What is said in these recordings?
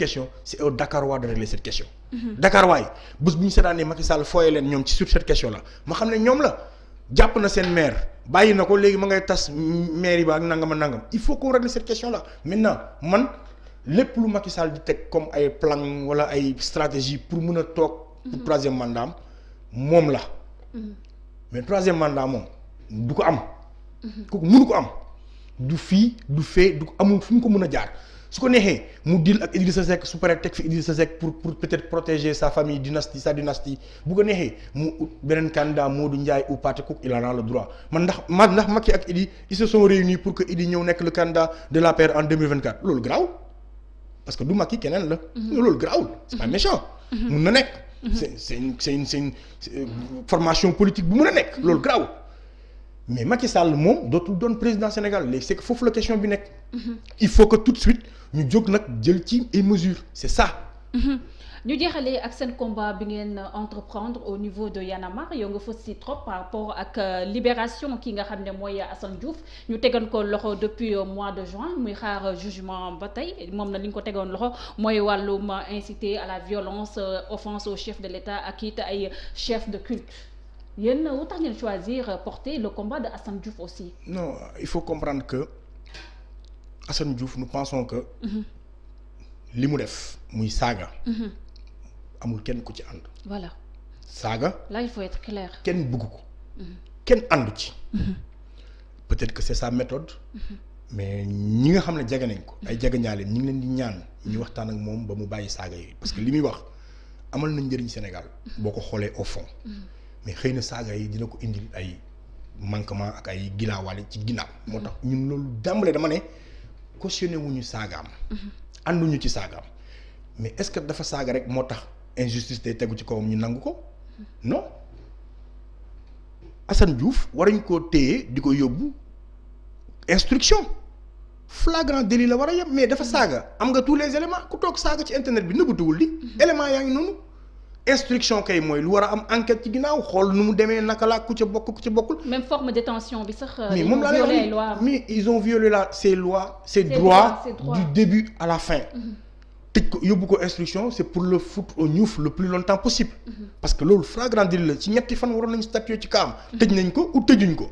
question c'est au Dakarois de régler cette question. Dakarois yi bés bu ñu seetaanee Macky Sall fooyee leen ñoom ci sur cette question là ma xam ne ñoom la jàpp na seen maire bàyyi na ko léegi ma ngay tas maire yi ba ak nangam il faut qu'on règle cette question là maintenant man lépp lu Macky Sall di teg comme ay plan wala ay stratégie pour mun a toog. pour troisième mandat am moom la. mais troisième mandat moom du ko am. kooku mënu ko am du fii du fee du amul fu mu ko mën a jaar su ko neexee mu deal ak Idrissa Seck su paree teg fi Idrissa Seck pour peut-être protéger sa famille sa dynastie bu ko neexee mu ut beneen candidat Modou Ndiaye ou Pathé Cook il en a le droit ndax Macky ak Idi ils se sont réunis pour que Idi ñëw nekk le candidat de l'APR en 2024 loolu garaaw parce que du Macky keneen la. loolu garaawul c'est pas méchant. mun na nekk. c'est une formation politique bu mun a nekk loolu garaaw. mais Macky Sall moom dootul doon président Sénégal léegi c'est que foofu la question bi nekk. il faut que tout de suite ñu jóg nag jël ci ay mesures c'est ça. ñu jeexalee ak seen combat bi ngeen entreprendre au niveau de Y'en a marre yow nga fës si trop par rapport ak libération ki nga xam ne mooy Assane Diouf ñu tegoon ko loxo depuis mois de juin muy xaar jugement ba tey moom na li ñu ko tegoon loxo mooy wàllum inciter à la violence offense au chef de l'État ak it ay chef de culte. yéen wu tax ngeen choisir porter le combat de Assane Diouf aussi. non il faut comprendre que Assane Diouf nous pensons que. li mu def muy saaga. amul kenn ku ci ànd. voilà. saaga. là il faut être clair. kenn bëgg ko. kenn àndu ci. peut-être que c'est sa méthode. mais ñi nga xam ne jege nañ ko. ay jege ñaale ñi ngi leen di ñaan ñu waxtaan ak moom ba mu bàyyi saaga yi parce que li muy wax amal na njëriñ Sénégal. boo ko xoolee au fond. mais xëy na saaga yi dina ko indil ay manquement ak ay gilaawaale ci ginnaaw. moo tax ñun loolu dàmbale dama ne cautionné wuñu saagaam. ànduñu ci saagaam mais est-ce que dafa saaga rek moo tax injustice day tegu ci kawam ñu nangu ko non Assane Diouf waruñ koo téye di ko yóbbu instruction flagrant délit la war a yem mais dafa saaga am nga tous les éléments ku toog saaga ci internet bi nëbbatuwul di éléments yaa ngi noonu instruction kay mooy lu war a am enquête ci ginnaaw xool nu mu demee naka laa ku ca bokk ku ca bokkul. même forme de détention bi sax. mais moom laa lay wax mais ils ont violé ces lois ces droits du début à la fin. tëj ko yóbbu ko instruction c'est pour le foutre au ñuuf le plus longtemps possible. parce que loolu flagrant délit la ci ñetti fan waroon nañu statuer ci kaam. tëj nañ ko ou tëjuñ ko.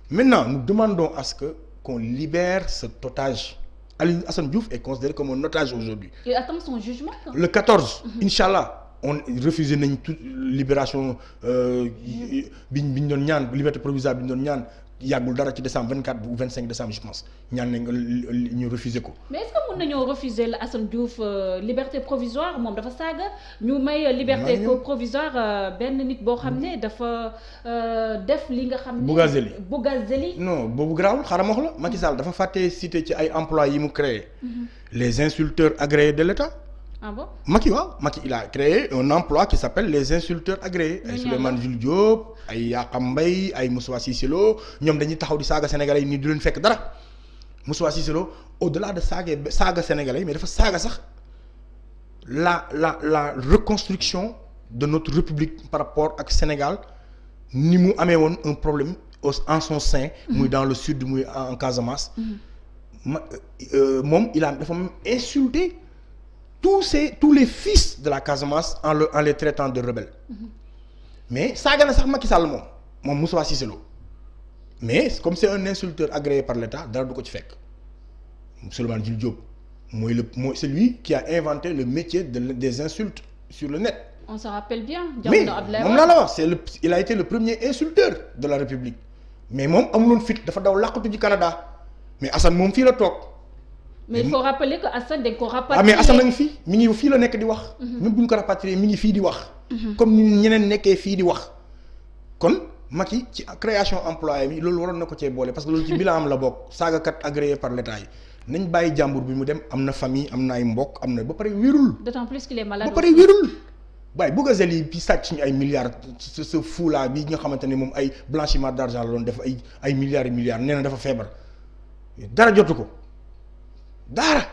maintenant nous demandons à ce que qu'on libère cet otage. Assane Diouf est considéré comme un otage aujourd'hui. Il attend son jugement. Le 14. Inch'Allah. On refusé nañ toute libération biñ doon ñaan liberté provisoire bi ñu doon ñaan yàggul dara ci décembre 24 ou 25 décembre je pense ñaan nañ ñu refusé ko. mais est-ce que mën nañoo refuser la Assane Diouf liberté provisoire moom dafa saaga ñu may liberté provisoire benn nit boo xam ne dafa def li nga xam ne. Bougazeli non boobu garaawul xaaral ma wax la Macky Sall dafa fàtte cité ci ay emplois yi mu créé. les insulteurs agréés de l'État. Ah bon? Macky il a créé un emploi qui s'appelle les insulteurs agréés. ay Souleymane Jules Diop ay Yakham Mbaye ay Moussa Cissé Lo ñoom dañuy taxaw di saaga sénégalais yi nii du leen fekk dara Moussa Cissé Lo au-delà de saaga sénégalais yi mais dafa saaga sax la reconstruction de notre république par rapport ak Sénégal ni mu amee woon un problème en son sein. muy dans le sud muy en Casamance. moom il a dafa insulté. tous les fils de la Casamance en les traitant de rebelles. mais saaga na sax Macky Sall moom Moussa Cissé Lo mais comme c'est un insulteur agréé par l'État dara du ko ci fekk Souleymane Jules Diop c'est lui qui a inventé le métier des insultes sur le net. on se rappelle bien. mais moom laa la wax il a été le premier insulteur de la République mais moom amuloon fit dafa daw làqatu ci Canada mais Assane moom fii la toog. mais il faut rappeler que Assane dañ ko rapatrier. mais Assane a ngi fii mi ngi fii la nekk di wax. même bu ñu ko rapatrier mi ngi fii di wax. comme ni ñeneen nekkee fii di wax. kon Macky ci création emploi yi loolu waroon na ko cee boole parce que loolu ci bilan am la bokk saagakat agréé par l'État yi nañ bàyyi jàmbur bi mu dem am na famille am na ay mbokk am na ba pare wérul. d'autant plus qu'il est malade. ba pare wérul. waaye Bougazeli bi sàcc suñu ay milliards ce fou là bi nga xamante ne moom ay blanchiment d'argent la doon def ay milliards et milliards nee na dafa feebar dara jotu ko. daara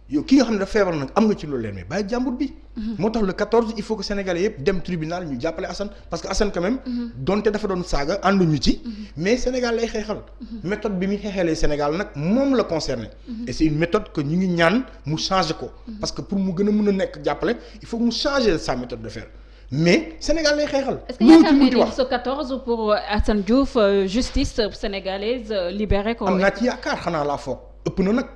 yow ki nga xam ne dafa feebar nag am nga ci loolu leen mais bàyyi jàmbur bi. moo tax le 14 il faut que sénégalais yëpp dem tribunal ñu jàppale Assane parce que Assane quand même. donte dafa doon saaga ànduñu ci. mais Sénégal lay xeexal. méthode bi muy xeexalee Sénégal nag moom la concerné. et c'est une méthode que ñu ngi ñaan mu changer ko. parce que pour mu gën a mën a nekk jàppale il faut mu changer sa méthode de faire. mais Sénégal lay xeexal. est-ce que yaakaar nga ni ce 14 pour Assane Diouf justice sénégalaise libéré ko. am naa ci yaakaar xanaa laa foog ëpp na nag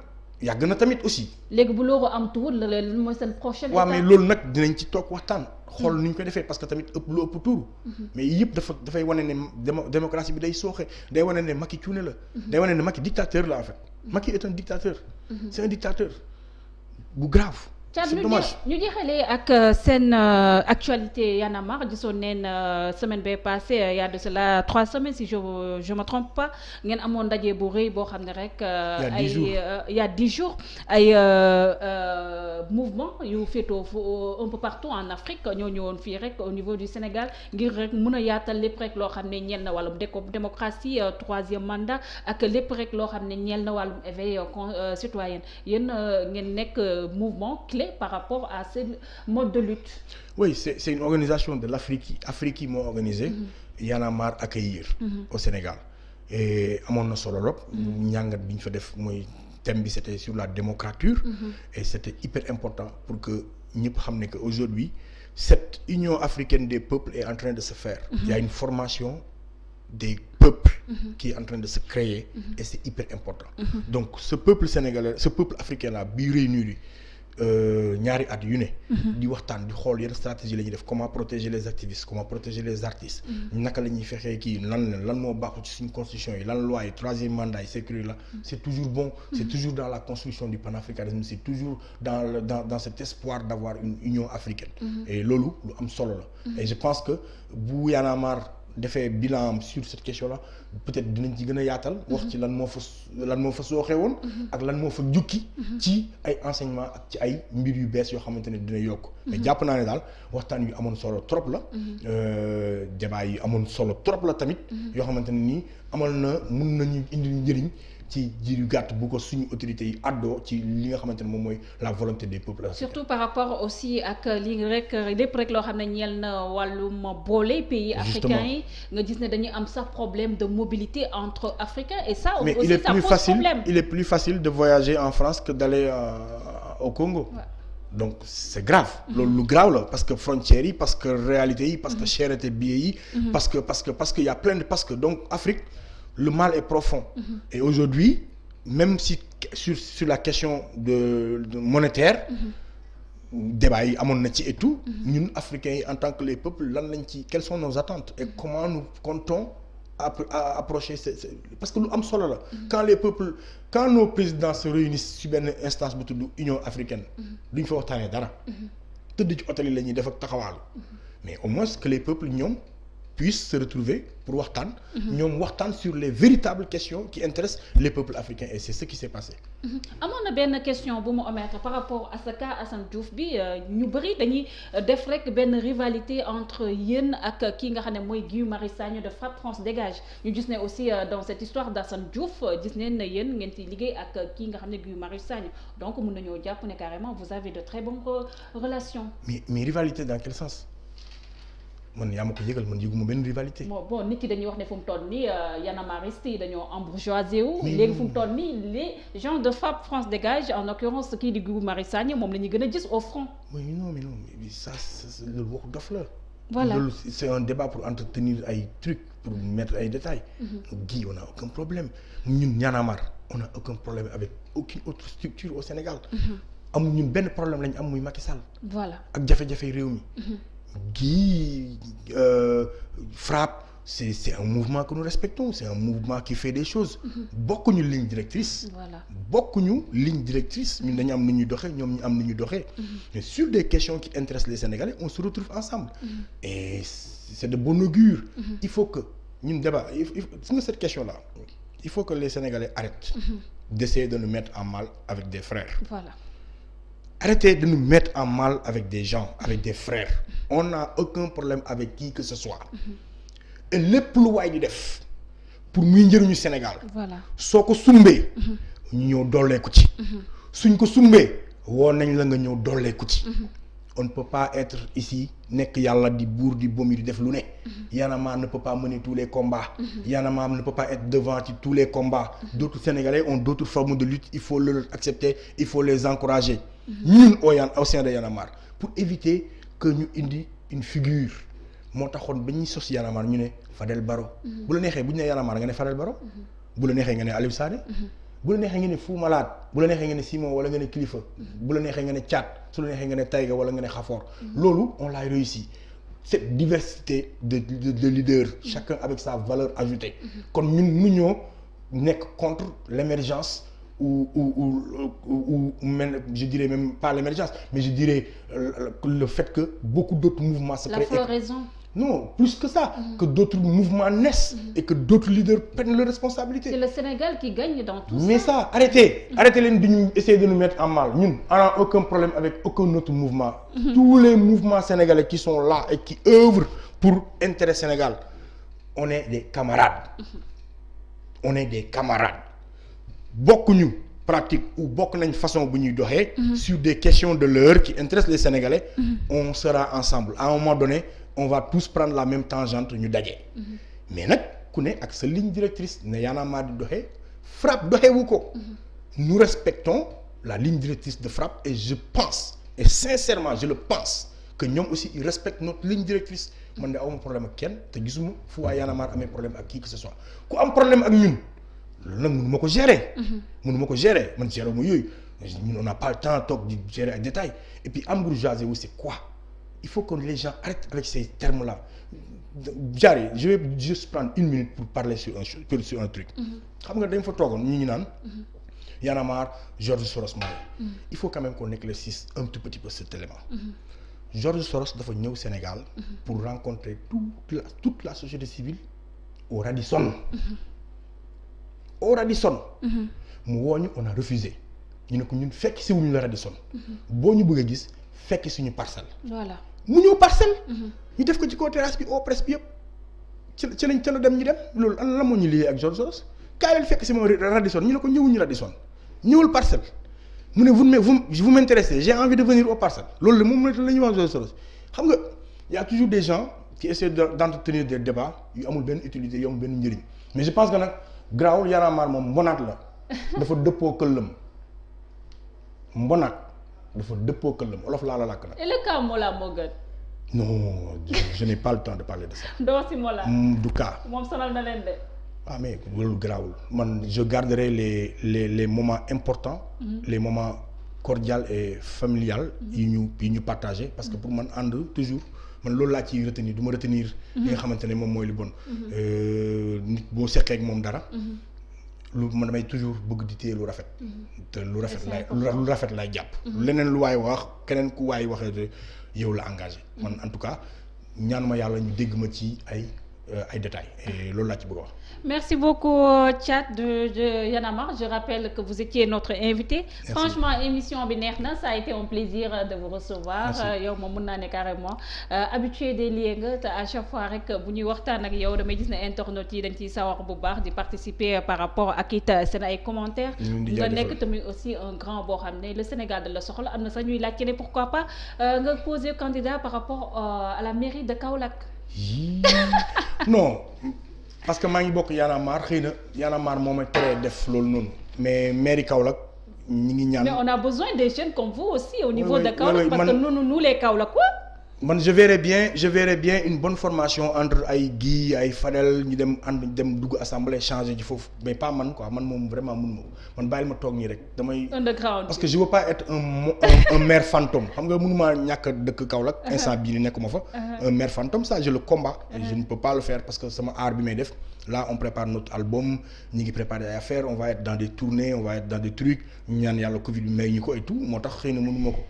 yàgg na tamit aussi. léegi bu loolu am tuut la leen mooy seen prochaine. waaw mais loolu nag dinañ ci toog waxtaan. xool nu ñu ko defee parce que tamit ëpp lu ëpp tuuru. mais yëpp dafay wane ne démocratie bi day sooxe day wane ne Macky cuune la. day wane ne Macky dictateur la en fait. Macky est un dictateur. c'est un dictateur bu grave. c'est dommage ñu jeexalee ak seen actualité Y'en a marre gisoon neen semaine bee passée y a de cela 3 semaines si je me trompe pas ngeen amoon ndaje bu rëy boo xam ne rek. il y a 10 jours ay mouvement yu féetoo un peu partout en Afrique ñoo ñëwoon fii rek au niveau du Sénégal ngir rek mën a yaatal lépp rek loo xam ne ñeel na wàllum démocratie 3e mandat ak lépp rek loo xam ne ñeel na wàllum éveil citoyen yéen ngeen nekk mouvement par rapport à ce mode de lutte. Oui, c'est une organisation de l'Afrique yi moo organisé. Y'en a marre accueillir au Sénégal. Et amoon na solo lool. njàngat bi ñu fa def mooy thème bi c'était sur la démocrature. Et c'était hyper important pour que ñëpp xam ne que aujourd'hui cette Union africaine des peuples est en train de se faire. Il y a une formation des peuples qui est en train de se créer. Et c'est hyper important. Donc ce peuple sénégalais, ce peuple africain là bi réuni ñaari at yu ne. di waxtaan di xool yenn stratégie la ñuy def comment protéger les activistes comment protéger les artistes. naka la ñuy fexee kii lan moo baaxul ci suñu constitution yi lan loi yi 3e mandat yi sécurité la c'est toujours bon. c'est toujours dans la construction du panafricanisme c'est toujours dans cet espoir d'avoir une union africaine. et loolu lu am solo la. et je pense que bu Y'en a marre defee bilan sur cette question là peut-être dinañ ci gën a yaatal. wax ci lan moo fa sooxee woon. ak lan moo fa jukki. ci ay enseignements ak ci ay mbir yu bees yoo xamante ne dina yokk. mais jàpp naa ne daal waxtaan yu amoon solo trop la. débat yi amoon solo trop la tamit. yoo xamante ne nii mun nañu indi njëriñ. ci jiir yu gàtt bu ko suñu autorités yi àddoo ci li nga xamante ne moom mooy la volonté des peuples africains. surtout par rapport aussi ak li rek lépp rek loo xam ne ñeel na wàllum boole pays africains yi nga gis ne dañuy am sax problème de mobilité entre africains et ça mais aussi ça pose problème. il est plus facile de voyager en France que d'aller au Congo. Ouais. Donc c'est grave. loolu lu grave la parce que frontières yi parce que réalité yi parce que cherté billets yi. parce que y a plein de parce que donc Afrique. Le mal est profond. Et aujourd'hui, même si sur la question de monétaire, débat yi amoon na ci et tout. ñun africains yi en tant que les peuples lan lañ ci quelles sont nos attentes et comment nous comptons approcher parce que lu am solo la. quand nos présidents se réunissent ci benn instance bu tudd Union africaine. duñ fa waxtaanee dara. tëdd ci hôtel yi la ñuy def ak taxawaalu. mais au moins que les peuples ñoom. puissent se retrouver pour waxtaan. ñoom waxtaan sur les véritables questions qui intéressent les peuples africains et c'est ce qui s'est passé. amoon na benn question bu mu omettre par rapport à ce cas Assane Diouf bi ñu bëri dañuy def rek benn rivalité entre yéen ak kii nga xam ne mooy Guy Marius Sagna de Frapp France Dégage ñu gis ne aussi dans cette histoire d'Assane Diouf gis neen ne yéen ngeen ci liggéey ak kii nga xam ne Guy Marius Sagna donc mun nañoo jàpp ne carrément vous avez de très bonnes relations. mais rivalité dans quel sens. man yaa ma ko yëgal man yëguma benn rivalité. bon nit ki dañuy wax ne fu mu toll nii Y'en a marre yi dañoo embourgeoisé wu. léegi fu mu toll nii les gens de Frapp France Dégage en l'occurrence kii di Guy Marius Sagna moom la ñuy gën a gis au front. mais non ça loolu waxu dof la. voilà loolu c'est un débat pour entretenir ay trucs pour mettre ay détails. Guy on a aucun problème ñun Y'en a marre on a aucun problème avec aucune autre structure au Sénégal. amul ñun benn problème lañ am muy Macky Sall. voilà ak jafe-jafe réew mi. Guy Frapp c'est un mouvement que nous respectons c'est un mouvement qui fait des choses. bokkuñu ligne directrice. voilà bokkuñu ligne directrice ñun dañu am nu ñuy doxee ñoom ñu am nu ñuy doxee. mais sur des questions qui intéressent les Sénégalais on se retrouve ensemble. et c'est de bon augure. il faut que ñun débat gis nga cette question là il faut que les Sénégalais arrêtent. d'essayer de nous mettre en mal avec des frères. voilà. Arrêtez de nous mettre en mal avec des gens, avec des frères. On n'a aucun problème avec qui que ce soit. Et lépp lu waay di def pour muy njëriñu Sénégal. voilà soo ko sumbee. ñu ñëw doolee ko ci. suñ ko sumbee woo nañ la nga ñëw dolleeku ci. On ne peut pas être ici nekk yàlla di buur di bomi di def lu ne. Y'en a marre ne peut pas mener tous les combats. Y'en a marre ne peut pas être devant ci tous les combats. D'autres Sénégalais ont d'autres formes de lutte, il faut leur accepter, il faut les encourager. Ñun au sein de Y'en a marre pour éviter que ñu indi une figure moo taxoon ba ñuy sos Y'en a marre ñu ne Fadel Barro. Bu la neexee bu ñu nee Y'en a marre nga ne Fadel Barro. Bu la neexee nga ne Aliou Sané. bu la neexee nga ne Fou Malade bu la neexee nga ne Simon wala nga ne Kilifeu bu la neexee nga ne Thiat su la neexee nga ne Taïga wala nga ne Khafor loolu on l'a réussi cette diversité de leaders chacun avec sa valeur ajoutée kon ñun mënuñoo nekk contre l'émergence ou même je dirais même pas l'émergence mais je dirais le fait que beaucoup d'autres mouvements se créent. La floraison. Non, plus que ça, que d'autres mouvements naissent et que d'autres leaders prennent leurs responsabilités. C'est le Sénégal qui gagne dans tout ça. Mais ça, arrêtez leen de nous essayer de nous mettre en mal. Nous, on n'a aucun problème avec aucun autre mouvement. Tous les mouvements sénégalais qui sont là et qui œuvrent pour intérêt Sénégal, on est des camarades. On est des camarades. Beaucoup nous pratique ou bokk nañ façon bu ñuy doxee sur des questions de l'heure qui intéressent les Sénégalais on sera ensemble à un moment donné on va tous prendre la même tangente ñu daje mais nag ku ne ak sa ligne directrice ne Y'en a marre di doxee FRAPP doxewu ko nous respectons la ligne directrice de FRAPP et je pense et sincèrement je le pense que ñoom aussi ils respectent notre ligne directrice man de awma problème ak kenn te gisuma fu waa Y'en a marre amee problème ak qui que ce soit ku am problème ak ñun loolu nag mënu ma ko gérer. mënu ma ko gérer man gérer ma yooyu ñun on n'a pas le temps toog di gérer ak détail et puis am bourgeoisie wu c'est quoi il faut que les gens arrêtent avec ces termes là j'arrive je vais juste prendre une minute pour parler sur un truc. xam nga dañ fa toogoon ñu ngi naan. Y'en a marre Georges Soros mooy. il faut quand même qu'on éclaircisse un tout petit peu cet élément. Georges Soros dafa ñëw Sénégal. pour rencontrer toute la société civile au Radisson. au Radisson. mu woo ñu on a refusé ñu ne ko ñun fekk si wuñu la Radisson. boo ñu bëgg a gis fekk suñu parcelle. voilà mu ñëw parcelle. ñu def ko ci kaw terrasse bi au presse bi yëpp ci lañ ca la dem ñu dem loolu lan moo ñu lié ak Georges Soros kaay leen fekk si moom Radisson ñu ne ko ñëwuñu Radisson ñëwul parcelle mu ne vous m'intéressez j'ai envie de venir au parcelles loolu la moom la ñuy wax Georges Soros xam nga y a toujours des gens qui essaient d'entretenir des débats yu amul benn utilité yu amul benn njëriñ mais je pense que nag. Grawul Y'en a marre moom mbonaat la dafa dëppoo këllam mbonaat dafa dëppoo këllam olof laa la làkk nag. et le cas Mollah Morgun. non je n'ai pas le temps de parler de ça. doo si Mollah. du cas. moom sonal na leen de. ah mais loolu grawul man je garderai les moments importants. les moments cordiaux et familial yi ñu partagé parce que pour man ànd toujours. man loolu laa ciy retenir du ma retenir. li nga xamante ne moom mooy li bon. nit boo seqee ak moom dara. lu man damay toujours bëgg di téye lu rafet. te lu rafet lay jàpp. leneen lu waay wax keneen ku waay waxee yow la engagé. man en tout cas ñaan ma yàlla ñu dégg ma ci ay détails et loolu laa ci bëgg a wax. Merci beaucoup Thiat de Y'en a marre je rappelle que vous étiez notre invité. Merci. Franchement émission bi neex na ça a été un plaisir de vous recevoir. yow moom mën naa ne carrément habitué des lieux nga te à chaque fois rek bu ñuy waxtaan ak yow damay gis ne internautes yi dañ ciy sawar bu baax di participer par rapport ak it seen ay commentaires. nga nekk tamit aussi un grand boo xam ne le Sénégal de la soxla am na sax ñuy laajte ne pourquoi pas nga poser candidat par rapport à la mairie de Kaolack. non. parce que maa ngi bokk Y'en a marre xëy na Y'en a marre moo may teree def loolu noonu mais mairie Kaolack ñi ngi ñaan. mais on a besoin des jeunes comme vous aussi au niveau de Kaolack parce que nous les Kaolack quoi. man je verrais bien une bonne formation entre ay Guy ay Fadel ñu dem dugg assemblée changer ci foofu mais pas man quoi man moom vraiment mënuma man bàyyil ma toog nii rek damay. underground parce que je veux pas être un maire fantôme xam nga mënuma ñàkk a dëkk Kaolack. instant bii nii nekkuma fa. un maire fantôme ça je le combat. je ne peux pas le faire parce que sama art bi may def là on prépare notre album ñi ngi préparer ay affaires on va être dans des tournées on va être dans des trucs ñaan yàlla Covid bi may ñu ko et tout moo tax xëy na mënuma ko.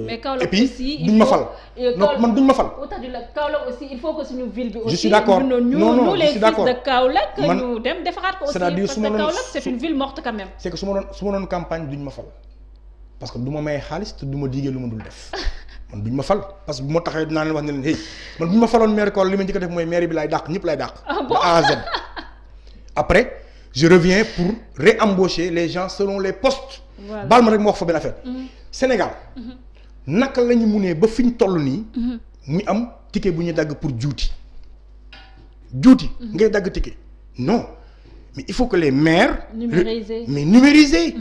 mais Kaolack et puis aussi duñ ma fal. non man duñ ma fal. Kaolack aussi il faut que suñu ville bi aussi. je suis d'accord non je suis d'accord nous les fils de Kaolack. ñu dem defaraat ko aussi c'est-à-dire parce que Kaolack c'est une ville morte quand même. c'est que su ma doon campagne duñ ma fal parce que du ma may xaalis te du ma diggee lu ma dul def man duñ ma fal parce que bu ma taxee dinaa leen wax ne leen hey man bu ñu ma faloon maire Kaolack li ma njëkk a def mooy maire bi laay dàq ñëpp laay dàq. de A à Z. après je reviens pour réembaucher les gens selon les postes. baal ma rek ma wax fa benn affaire. Sénégal. naka la ñu munee ba fi ñu toll nii. muy am ticket bu ñu dagg pour juuti. ngay dagg ticket non mais il faut que les maires. numériser.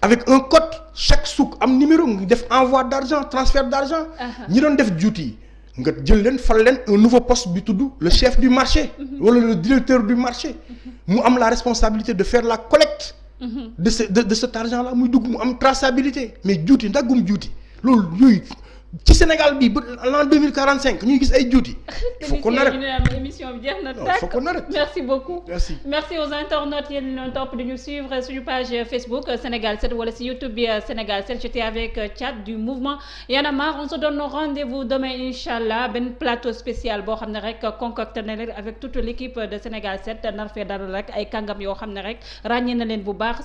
avec un code chaque souk am numéro nga def envoi d'argent transfert d'argent. ñi doon def juuti nga jël leen fal leen un nouveau poste bi tudd le chef du marché. wala le directeur du marché. mu am la responsabilité de faire la collecte. de cet argent là muy dugg mu am traçabilité mais juuti ndaggum juuti loolu yooyu ci Sénégal bii ba l'an 2045 ñuy gis ay juuti. il faut qu'on arrête émission bi jeex na il faut qu'on arrête. merci beaucoup. merci aux internautes yéen ñu topp di ñu suivre suñu page Facebook Sénégal 7 wala si YouTube bi Sénégal 7 j'étais avec Thiat du mouvement Y en a marre. On se donne rendez-vous demain inchallah benn plateau spécial boo xam ne rek concocté na leen avec toute l'équipe de Sénégal 7 nar fee dara rek ay kàngam yoo xam ne rek ràññee na leen bu baax.